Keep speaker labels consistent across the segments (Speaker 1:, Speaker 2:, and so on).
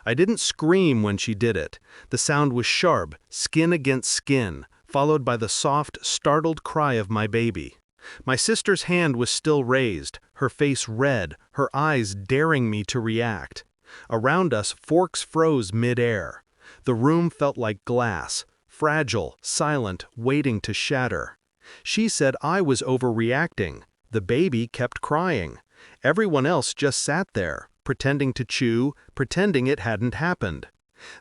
Speaker 1: I didn't scream when she did it. The sound was sharp, skin against skin, followed by the soft, startled cry of my baby. My sister's hand was still raised, her face red, her eyes daring me to react. Around us, forks froze mid-air. The room felt like glass, fragile, silent, waiting to shatter. She said I was overreacting. The baby kept crying. Everyone else just sat there, pretending to chew, pretending it hadn't happened.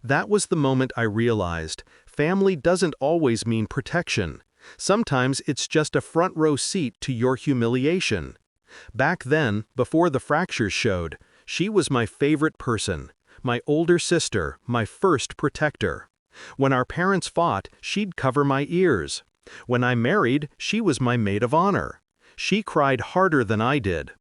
Speaker 1: That was the moment I realized family doesn't always mean protection. Sometimes it's just a front row seat to your humiliation. Back then, before the fractures showed, she was my favorite person, my older sister, my first protector. When our parents fought, she'd cover my ears. When I married, she was my maid of honor. She cried harder than I did.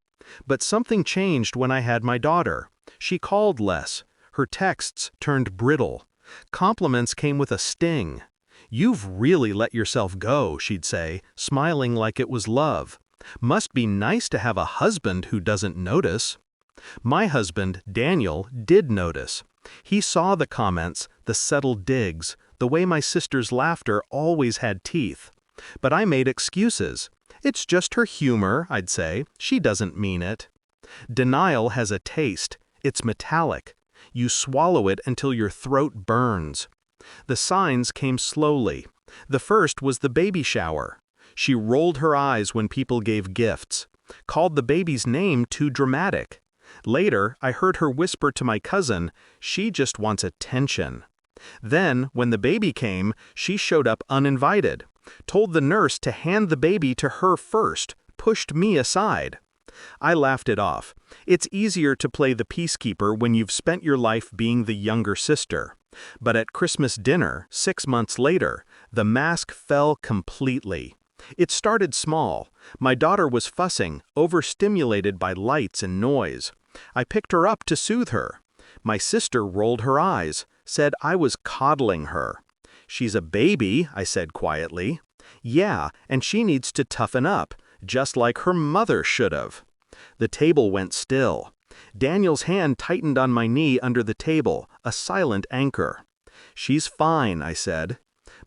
Speaker 1: But something changed when I had my daughter. She called less. Her texts turned brittle. Compliments came with a sting. "You've really let yourself go," she'd say, smiling like it was love. "Must be nice to have a husband who doesn't notice." My husband, Daniel, did notice. He saw the comments, the subtle digs, the way my sister's laughter always had teeth. But I made excuses. "It's just her humor," I'd say. "She doesn't mean it." Denial has a taste. It's metallic. You swallow it until your throat burns. The signs came slowly. The first was the baby shower. She rolled her eyes when people gave gifts, called the baby's name too dramatic. Later, I heard her whisper to my cousin, "She just wants attention." Then, when the baby came, she showed up uninvited, told the nurse to hand the baby to her first, pushed me aside. I laughed it off. It's easier to play the peacekeeper when you've spent your life being the younger sister. But at Christmas dinner, 6 months later, the mask fell completely. It started small. My daughter was fussing, overstimulated by lights and noise. I picked her up to soothe her. My sister rolled her eyes, said I was coddling her. "She's a baby," I said quietly. "Yeah, and she needs to toughen up, just like her mother should have." The table went still. Daniel's hand tightened on my knee under the table, a silent anchor. "She's fine," I said.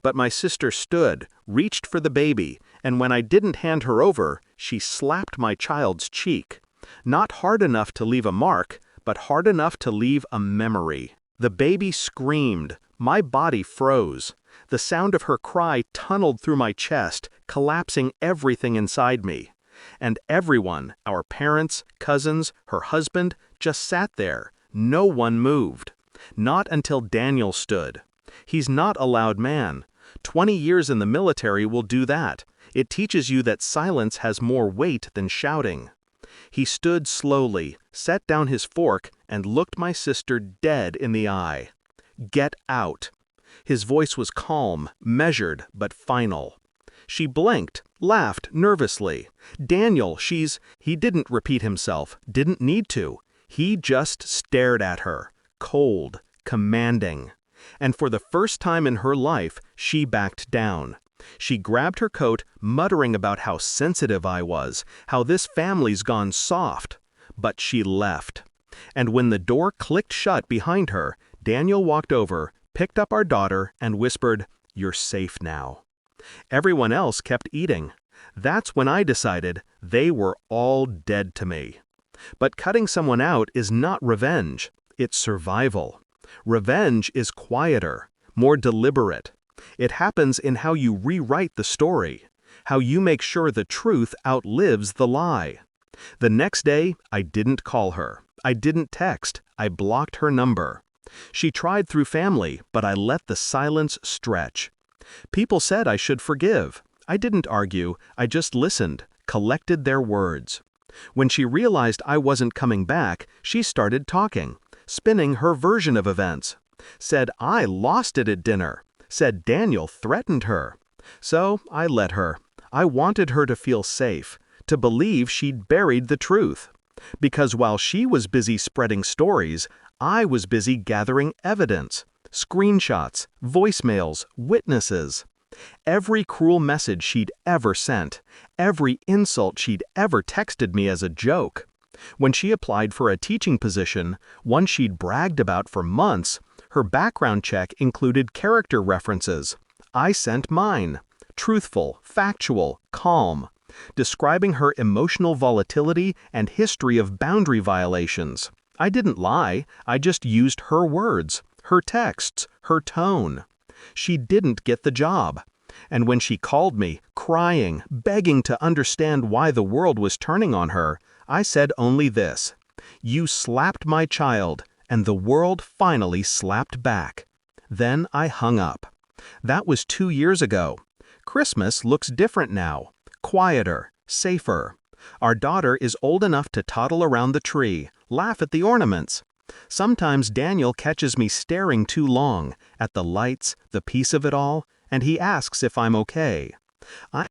Speaker 1: But my sister stood, reached for the baby, and when I didn't hand her over, she slapped my child's cheek. Not hard enough to leave a mark, but hard enough to leave a memory. The baby screamed. My body froze. The sound of her cry tunneled through my chest, collapsing everything inside me. And everyone, our parents, cousins, her husband, just sat there. No one moved. Not until Daniel stood. He's not a loud man. 20 years in the military will do that. It teaches you that silence has more weight than shouting. He stood slowly, set down his fork, and looked my sister dead in the eye. "Get out." His voice was calm, measured, but final. She blinked, laughed nervously. "Daniel, she's—" He didn't repeat himself, didn't need to. He just stared at her, cold, commanding. And for the first time in her life, she backed down. She grabbed her coat, muttering about how sensitive I was, how this family's gone soft. But she left. And when the door clicked shut behind her, Daniel walked over, picked up our daughter, and whispered, "You're safe now." Everyone else kept eating. That's when I decided they were all dead to me. But cutting someone out is not revenge, it's survival. Revenge is quieter, more deliberate. It happens in how you rewrite the story, how you make sure the truth outlives the lie. The next day, I didn't call her. I didn't text. I blocked her number. She tried through family, but I let the silence stretch. People said I should forgive. I didn't argue. I just listened, collected their words. When she realized I wasn't coming back, she started talking, spinning her version of events. Said I lost it at dinner. Said Daniel threatened her. So I let her. I wanted her to feel safe, to believe she'd buried the truth. Because while she was busy spreading stories, I was busy gathering evidence, screenshots, voicemails, witnesses. Every cruel message she'd ever sent, every insult she'd ever texted me as a joke. When she applied for a teaching position, one she'd bragged about for months, her background check included character references. I sent mine. Truthful, factual, calm, describing her emotional volatility and history of boundary violations. I didn't lie, I just used her words, her texts, her tone. She didn't get the job. And when she called me, crying, begging to understand why the world was turning on her, I said only this: "You slapped my child, and the world finally slapped back." Then I hung up. That was 2 years ago. Christmas looks different now. Quieter, safer. Our daughter is old enough to toddle around the tree, laugh at the ornaments. Sometimes Daniel catches me staring too long, at the lights, the peace of it all, and he asks if I'm okay. I